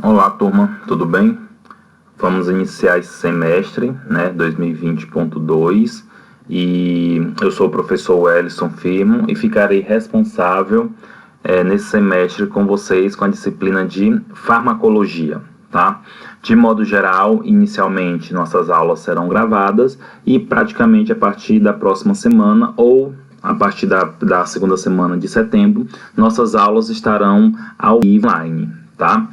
Olá, turma, tudo bem? Vamos iniciar esse semestre, 2020.2, e eu sou o professor Wellison Firmo e ficarei responsável nesse semestre com vocês com a disciplina de farmacologia, tá? De modo geral, inicialmente nossas aulas serão gravadas e praticamente a partir da próxima semana ou a partir da segunda semana de setembro, nossas aulas estarão ao vivo online, tá?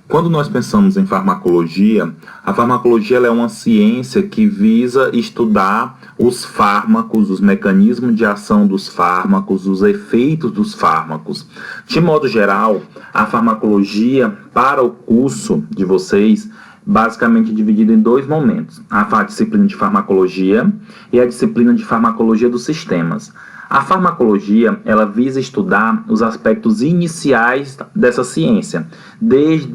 Quando nós pensamos em farmacologia, a farmacologia ela é uma ciência que visa estudar os fármacos, os mecanismos de ação dos fármacos, os efeitos dos fármacos. De modo geral, a farmacologia, para o curso de vocês, basicamente dividida em dois momentos: a disciplina de farmacologia e a disciplina de farmacologia dos sistemas. A farmacologia, ela visa estudar os aspectos iniciais dessa ciência, desde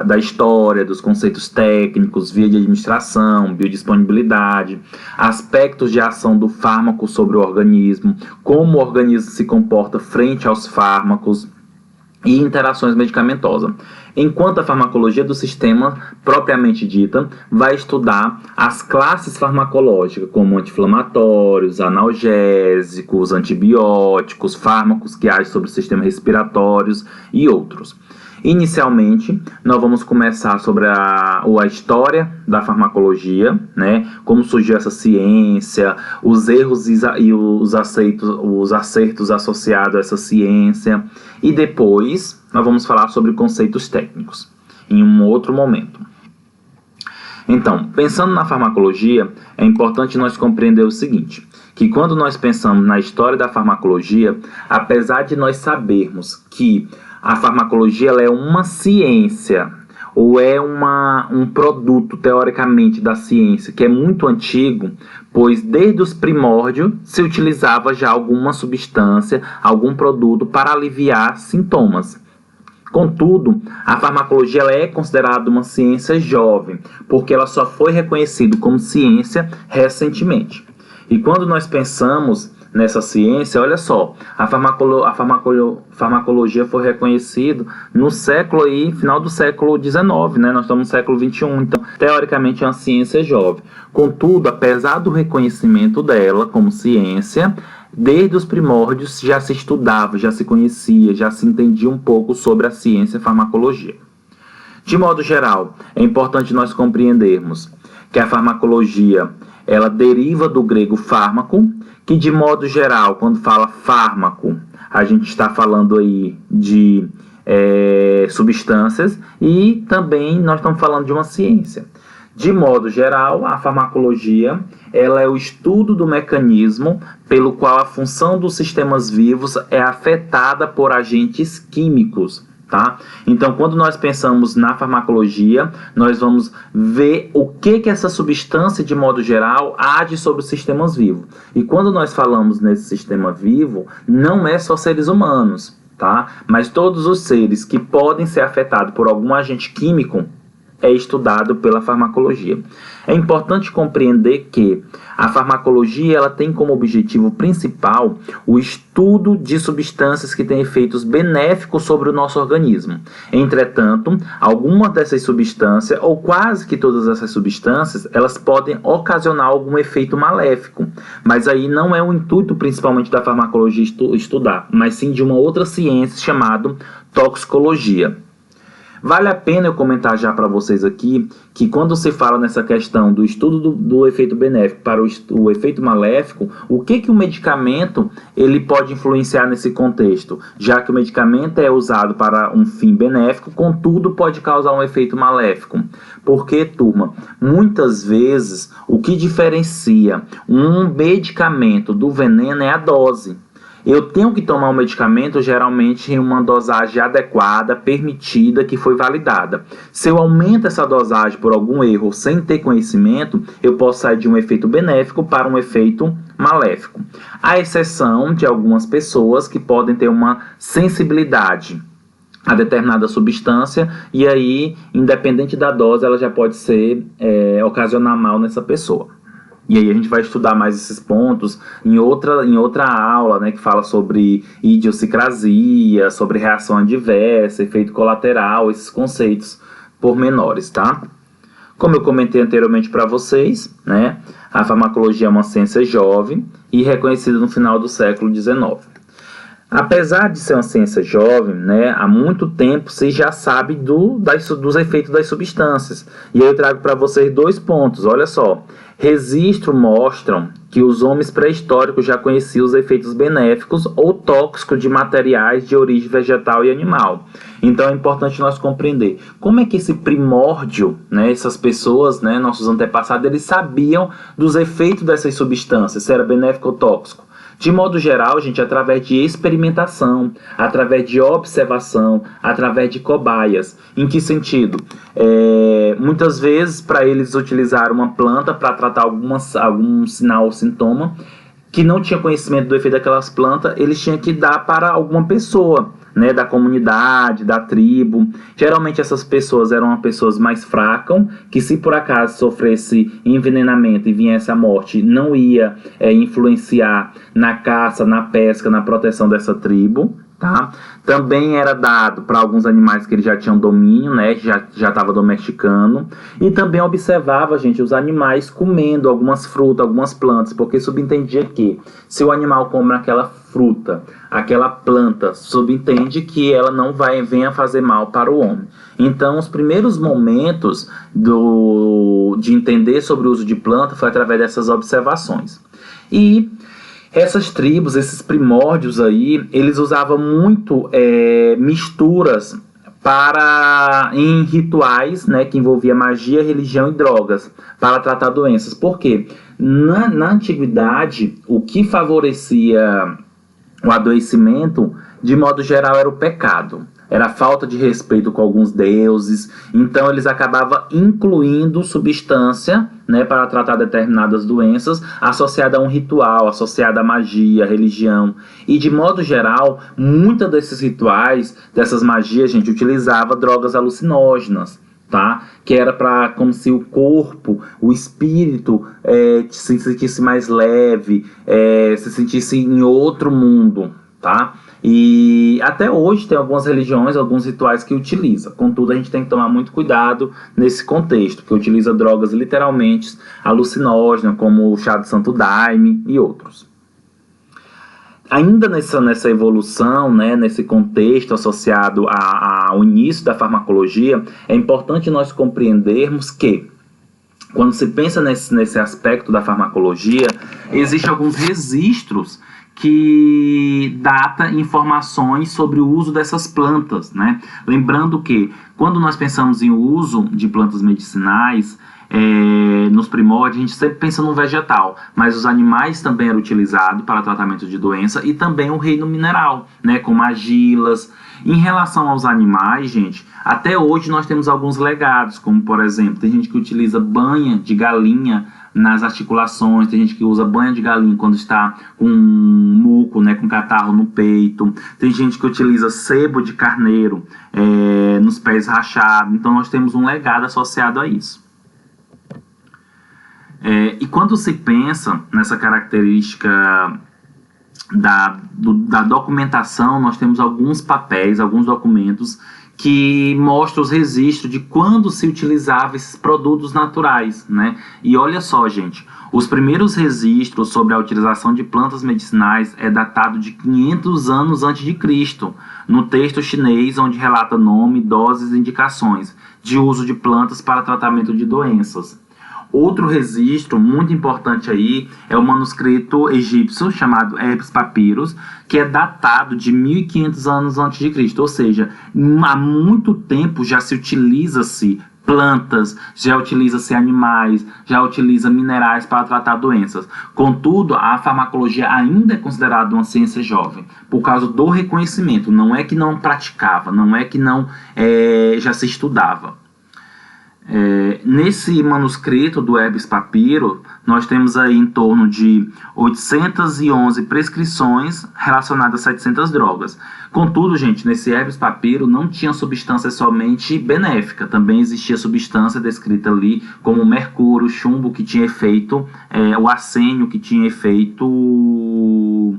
da história, dos conceitos técnicos, via de administração, biodisponibilidade, aspectos de ação do fármaco sobre o organismo, como o organismo se comporta frente aos fármacos e interações medicamentosas. Enquanto a farmacologia do sistema, propriamente dita, vai estudar as classes farmacológicas, como anti-inflamatórios, analgésicos, antibióticos, fármacos que agem sobre o sistema respiratório e outros. Inicialmente, nós vamos começar sobre a história da farmacologia, como surgiu essa ciência, os erros e os acertos associados a essa ciência, e depois nós vamos falar sobre conceitos técnicos, em um outro momento. Então, pensando na farmacologia, é importante nós compreender o seguinte, que quando nós pensamos na história da farmacologia, apesar de nós sabermos que a farmacologia ela é uma ciência, ou é um produto, teoricamente, da ciência, que é muito antigo, pois desde os primórdios se utilizava já alguma substância, algum produto para aliviar sintomas. Contudo, a farmacologia ela é considerada uma ciência jovem, porque ela só foi reconhecida como ciência recentemente. E quando nós pensamos nessa ciência, olha só, a farmacologia foi reconhecida no século final do século XIX, nós estamos no século XXI, então teoricamente é uma ciência jovem. Contudo, apesar do reconhecimento dela como ciência, desde os primórdios já se estudava, já se conhecia, já se entendia um pouco sobre a ciência e farmacologia. De modo geral, é importante nós compreendermos que a farmacologia ela deriva do grego fármaco, que de modo geral, quando fala fármaco, a gente está falando aí de substâncias, e também nós estamos falando de uma ciência. De modo geral, a farmacologia ela é o estudo do mecanismo pelo qual a função dos sistemas vivos é afetada por agentes químicos. Tá? Então, quando nós pensamos na farmacologia, nós vamos ver o que essa substância, de modo geral, age sobre os sistemas vivos. E quando nós falamos nesse sistema vivo, não é só seres humanos, tá? Mas todos os seres que podem ser afetados por algum agente químico é estudado pela farmacologia. É importante compreender que a farmacologia ela tem como objetivo principal o estudo de substâncias que têm efeitos benéficos sobre o nosso organismo. Entretanto, algumas dessas substâncias, ou quase que todas essas substâncias, elas podem ocasionar algum efeito maléfico. Mas aí não é o intuito principalmente da farmacologia estudar, mas sim de uma outra ciência chamada toxicologia. Vale a pena eu comentar já para vocês aqui que quando se fala nessa questão do estudo do efeito benéfico para o efeito maléfico, o que o medicamento ele pode influenciar nesse contexto? Já que o medicamento é usado para um fim benéfico, contudo pode causar um efeito maléfico. Porque, turma, muitas vezes o que diferencia um medicamento do veneno é a dose. Eu tenho que tomar um medicamento geralmente em uma dosagem adequada, permitida, que foi validada. Se eu aumento essa dosagem por algum erro sem ter conhecimento, eu posso sair de um efeito benéfico para um efeito maléfico. À exceção de algumas pessoas que podem ter uma sensibilidade a determinada substância e aí, independente da dose, ela já pode ocasionar mal nessa pessoa. E aí a gente vai estudar mais esses pontos em outra aula, né, que fala sobre idiosincrasia, sobre reação adversa, efeito colateral, esses conceitos pormenores, tá? Como eu comentei anteriormente para vocês, né, a farmacologia é uma ciência jovem e reconhecida no final do século XIX. Apesar de ser uma ciência jovem, né, há muito tempo se já sabe dos efeitos das substâncias. E eu trago para vocês 2 pontos, olha só. Registros mostram que os homens pré-históricos já conheciam os efeitos benéficos ou tóxicos de materiais de origem vegetal e animal. Então é importante nós compreender como é que esse primórdio, né, essas pessoas, né, nossos antepassados, eles sabiam dos efeitos dessas substâncias, se era benéfico ou tóxico. De modo geral, gente, através de experimentação, através de observação, através de cobaias. Em que sentido? Muitas vezes, para eles utilizar uma planta para tratar algum sinal ou sintoma, que não tinha conhecimento do efeito daquelas plantas, eles tinham que dar para alguma pessoa, né, da comunidade, da tribo. Geralmente essas pessoas eram pessoas mais fracas, que se por acaso sofresse envenenamento e viesse a morte, não ia influenciar na caça, na pesca, na proteção dessa tribo. Tá? Também era dado para alguns animais que eles já tinham domínio, né? Já estava domesticando. E também observava, gente, os animais comendo algumas frutas, algumas plantas, porque subentendia que se o animal come aquela fruta, aquela planta, subentende que ela não venha fazer mal para o homem. Então, os primeiros momentos de entender sobre o uso de planta foi através dessas observações. E essas tribos, esses primórdios aí, eles usavam muito misturas em rituais, né, que envolvia magia, religião e drogas, para tratar doenças. Por quê? Na antiguidade, o que favorecia o adoecimento, de modo geral, era o pecado. Era a falta de respeito com alguns deuses. Então eles acabavam incluindo substância, né, para tratar determinadas doenças, associada a um ritual, associada à magia, à religião. E de modo geral, muitos desses rituais, dessas magias, gente, utilizava drogas alucinógenas, tá? Que era para, como se o corpo, o espírito se sentisse mais leve, se sentisse em outro mundo, tá? E até hoje tem algumas religiões, alguns rituais que utilizam. Contudo, a gente tem que tomar muito cuidado nesse contexto, que utiliza drogas literalmente alucinógenas, como o chá de santo daime e outros. Ainda nessa evolução, né, nesse contexto associado ao início da farmacologia, é importante nós compreendermos que, quando se pensa nesse aspecto da farmacologia, existem alguns registros que data informações sobre o uso dessas plantas, né? Lembrando que, quando nós pensamos em uso de plantas medicinais, nos primórdios, a gente sempre pensa no vegetal, mas os animais também eram utilizados para tratamento de doença e também o reino mineral, né, como argilas. Em relação aos animais, gente, até hoje nós temos alguns legados, como por exemplo, tem gente que utiliza banha de galinha nas articulações, tem gente que usa banha de galinha quando está com muco, né, com catarro no peito, tem gente que utiliza sebo de carneiro nos pés rachados. Então nós temos um legado associado a isso. E quando se pensa nessa característica da documentação, nós temos alguns papéis, alguns documentos que mostram os registros de quando se utilizava esses produtos naturais, né? E olha só, gente, os primeiros registros sobre a utilização de plantas medicinais é datado de 500 anos antes de Cristo, no texto chinês, onde relata nome, doses e indicações de uso de plantas para tratamento de doenças. Outro registro muito importante aí é o manuscrito egípcio chamado Ebers Papyrus, que é datado de 1500 anos antes de Cristo, ou seja, há muito tempo já se utiliza-se plantas, já utiliza-se animais, já utiliza minerais para tratar doenças. Contudo, a farmacologia ainda é considerada uma ciência jovem, por causa do reconhecimento. Não é que não praticava, não é que não já se estudava. Nesse manuscrito do Hermes Papiro, nós temos aí em torno de 811 prescrições relacionadas a 700 drogas. Contudo, gente, nesse Hermes Papiro não tinha substância somente benéfica, também existia substância descrita ali como o mercúrio, o chumbo que tinha efeito, o arsênio que tinha efeito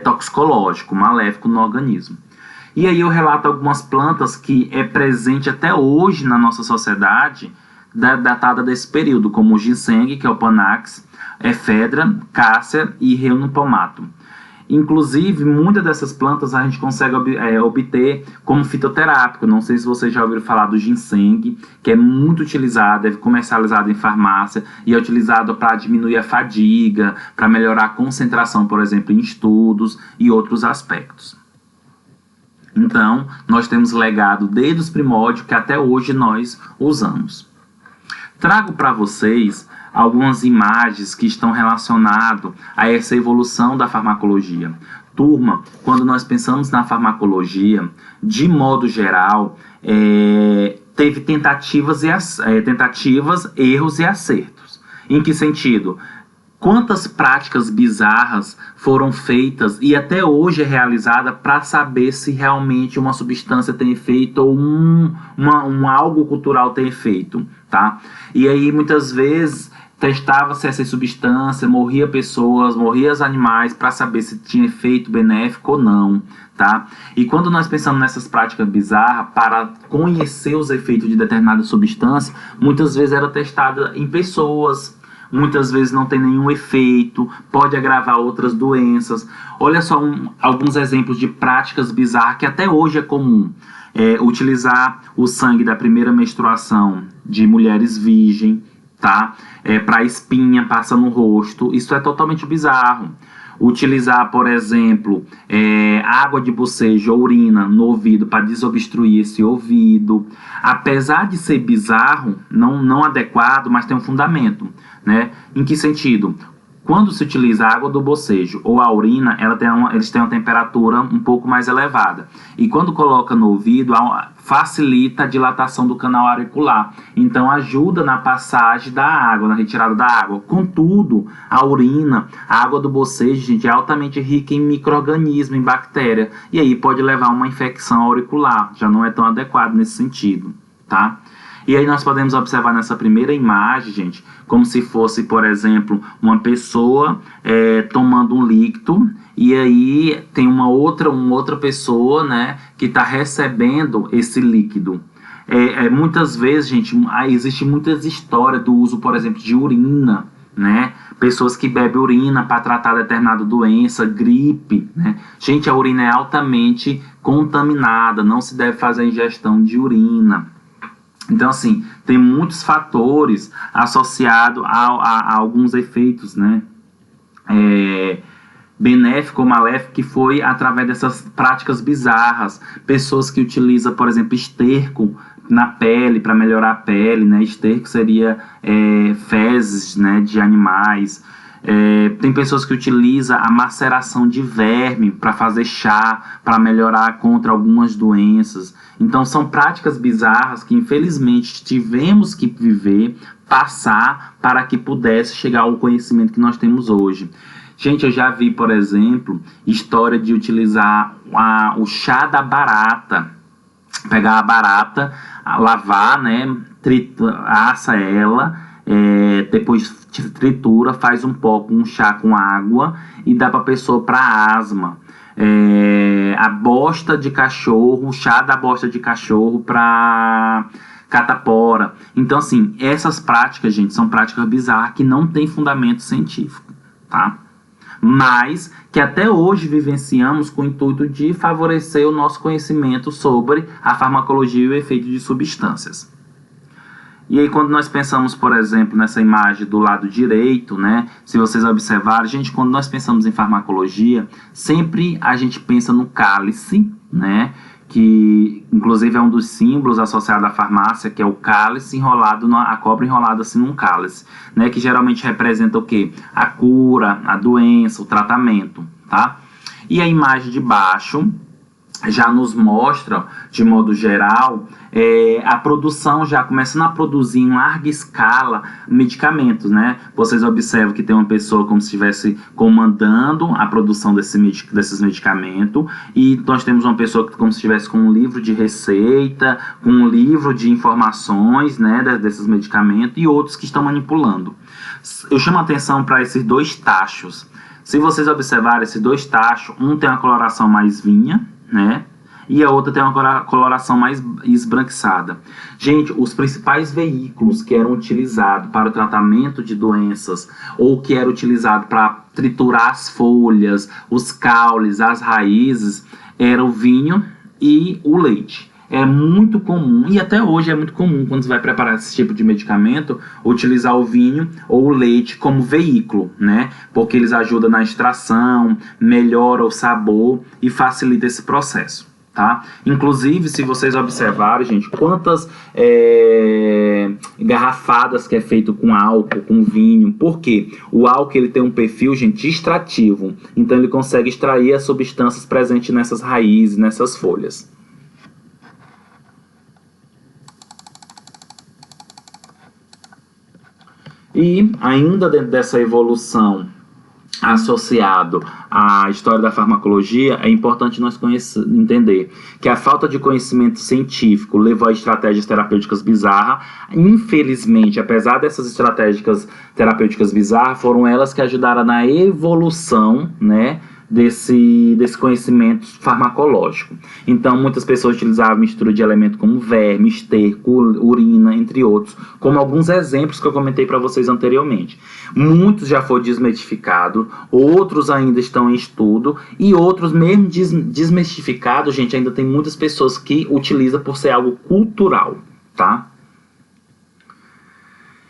toxicológico, maléfico no organismo. E aí eu relato algumas plantas que é presente até hoje na nossa sociedade, datada desse período, como o ginseng, que é o panax, efedra, cássia e reunopomato. Inclusive, muitas dessas plantas a gente consegue obter como fitoterápico. Não sei se vocês já ouviram falar do ginseng, que é muito utilizado, é comercializado em farmácia e é utilizado para diminuir a fadiga, para melhorar a concentração, por exemplo, em estudos e outros aspectos. Então, nós temos legado desde os primórdios que até hoje nós usamos. Trago para vocês algumas imagens que estão relacionadas a essa evolução da farmacologia. Turma, quando nós pensamos na farmacologia, de modo geral, teve tentativas, erros e acertos. Em que sentido? Quantas práticas bizarras foram feitas e até hoje é realizada para saber se realmente uma substância tem efeito ou algo cultural tem efeito, tá? E aí muitas vezes testava-se essa substância, morria pessoas, morria os animais para saber se tinha efeito benéfico ou não, tá? E quando nós pensamos nessas práticas bizarras, para conhecer os efeitos de determinada substância, muitas vezes era testada em pessoas, muitas vezes não tem nenhum efeito, pode agravar outras doenças. Olha só alguns exemplos de práticas bizarras que até hoje é comum. Utilizar o sangue da primeira menstruação de mulheres virgens, tá? Para espinha, passa no rosto. Isso é totalmente bizarro. Utilizar, por exemplo, água de bocejo ou urina no ouvido para desobstruir esse ouvido. Apesar de ser bizarro, não adequado, mas tem um fundamento, né? Em que sentido? Quando se utiliza a água do bocejo ou a urina, eles têm uma temperatura um pouco mais elevada. E quando coloca no ouvido, facilita a dilatação do canal auricular. Então ajuda na passagem da água, na retirada da água. Contudo, a urina, a água do bocejo, gente, é altamente rica em micro-organismo, em bactéria. E aí pode levar a uma infecção auricular. Já não é tão adequado nesse sentido, tá? E aí nós podemos observar nessa primeira imagem, gente, como se fosse, por exemplo, uma pessoa tomando um líquido, e aí tem uma outra pessoa, né, que está recebendo esse líquido. Muitas vezes, gente, existe muitas histórias do uso, por exemplo, de urina, né? Pessoas que bebem urina para tratar determinada doença, gripe, né? Gente, a urina é altamente contaminada, não se deve fazer a ingestão de urina. Então, assim, tem muitos fatores associados a alguns efeitos, né? Benéfico ou maléfico, que foi através dessas práticas bizarras. Pessoas que utilizam, por exemplo, esterco na pele para melhorar a pele, né? Esterco seria fezes, né, de animais. Tem pessoas que utilizam a maceração de verme para fazer chá, para melhorar contra algumas doenças. Então são práticas bizarras que infelizmente tivemos que viver, passar, para que pudesse chegar ao conhecimento que nós temos hoje. Gente, eu já vi, por exemplo, história de utilizar o chá da barata. Pegar a barata, lavar, né, assa ela, depois tritura, faz um chá com água e dá para a pessoa para asma. A bosta de cachorro, o chá da bosta de cachorro para catapora. Então, assim, essas práticas, gente, são práticas bizarras que não tem fundamento científico, tá? Mas que até hoje vivenciamos com o intuito de favorecer o nosso conhecimento sobre a farmacologia e o efeito de substâncias. E aí quando nós pensamos, por exemplo, nessa imagem do lado direito, né, se vocês observarem, gente, quando nós pensamos em farmacologia, sempre a gente pensa no cálice, né, que inclusive é um dos símbolos associados à farmácia, que é o cálice enrolado, a cobra enrolada assim num cálice, né, que geralmente representa o quê? A cura, a doença, o tratamento, tá? E a imagem de baixo já nos mostra, de modo geral, a produção, já começando a produzir em larga escala medicamentos, né? Vocês observam que tem uma pessoa como se estivesse comandando a produção desses medicamentos, e nós temos uma pessoa que como se estivesse com um livro de receita, com um livro de informações, né, desses medicamentos, e outros que estão manipulando. Eu chamo a atenção para esses dois tachos. Se vocês observarem esses dois tachos, um tem uma coloração mais vinha, né? E a outra tem uma coloração mais esbranquiçada. Gente, os principais veículos que eram utilizados para o tratamento de doenças, ou que eram utilizados para triturar as folhas, os caules, as raízes, era o vinho e o leite. É muito comum, e até hoje é muito comum, quando você vai preparar esse tipo de medicamento, utilizar o vinho ou o leite como veículo, né? Porque eles ajudam na extração, melhora o sabor e facilita esse processo, tá? Inclusive, se vocês observarem, gente, quantas garrafadas que é feito com álcool, com vinho. Por quê? O álcool, ele tem um perfil, gente, extrativo. Então, ele consegue extrair as substâncias presentes nessas raízes, nessas folhas. E ainda dentro dessa evolução associado à história da farmacologia, é importante nós entender que a falta de conhecimento científico levou a estratégias terapêuticas bizarras. Infelizmente, apesar dessas estratégias terapêuticas bizarras, foram elas que ajudaram na evolução, né, desse conhecimento farmacológico. Então, muitas pessoas utilizavam mistura de elementos como verme, esterco, urina, entre outros, como alguns exemplos que eu comentei para vocês anteriormente. Muitos já foram desmistificados, outros ainda estão em estudo, e outros, mesmo desmistificados, gente, ainda tem muitas pessoas que utilizam por ser algo cultural, tá?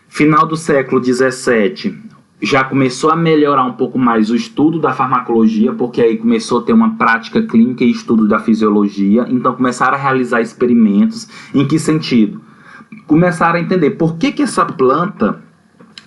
Final do século XVII, já começou a melhorar um pouco mais o estudo da farmacologia, porque aí começou a ter uma prática clínica e estudo da fisiologia. Então começaram a realizar experimentos. Em que sentido? Começaram a entender por que essa planta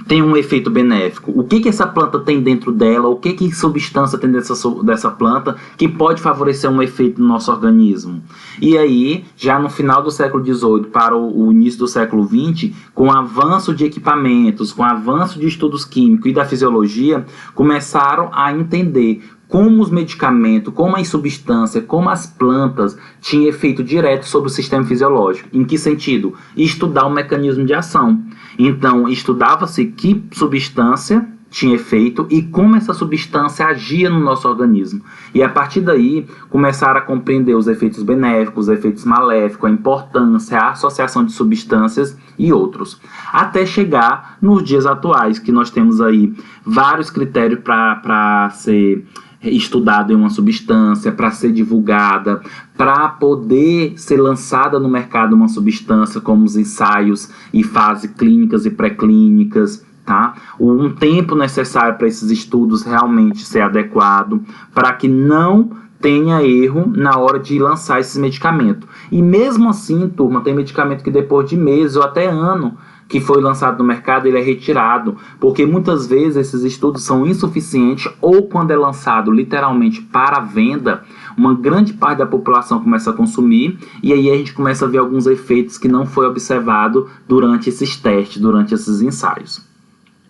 tem um efeito benéfico, o que essa planta tem dentro dela, o que substância tem dessa planta que pode favorecer um efeito no nosso organismo. E aí, já no final do século XVIII para o início do século XX, com o avanço de equipamentos, com o avanço de estudos químicos e da fisiologia, começaram a entender como os medicamentos, como as substâncias, como as plantas tinham efeito direto sobre o sistema fisiológico. Em que sentido? Estudar o mecanismo de ação. Então, estudava-se que substância tinha efeito e como essa substância agia no nosso organismo. E a partir daí, começaram a compreender os efeitos benéficos, os efeitos maléficos, a importância, a associação de substâncias e outros. Até chegar nos dias atuais, que nós temos aí vários critérios para ser estudado em uma substância, para ser divulgada, para poder ser lançada no mercado uma substância, como os ensaios e fases clínicas e pré-clínicas, tá? Um tempo necessário para esses estudos realmente ser adequado, para que não tenha erro na hora de lançar esses medicamentos. E mesmo assim, turma, tem medicamento que depois de meses ou até ano que foi lançado no mercado, ele é retirado, porque muitas vezes esses estudos são insuficientes, ou quando é lançado literalmente para venda, uma grande parte da população começa a consumir, e aí a gente começa a ver alguns efeitos que não foi observado durante esses testes, durante esses ensaios.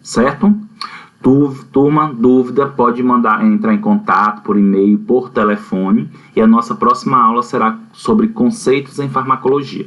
Certo? Turma, dúvida, pode entrar em contato por e-mail, por telefone, e a nossa próxima aula será sobre conceitos em farmacologia.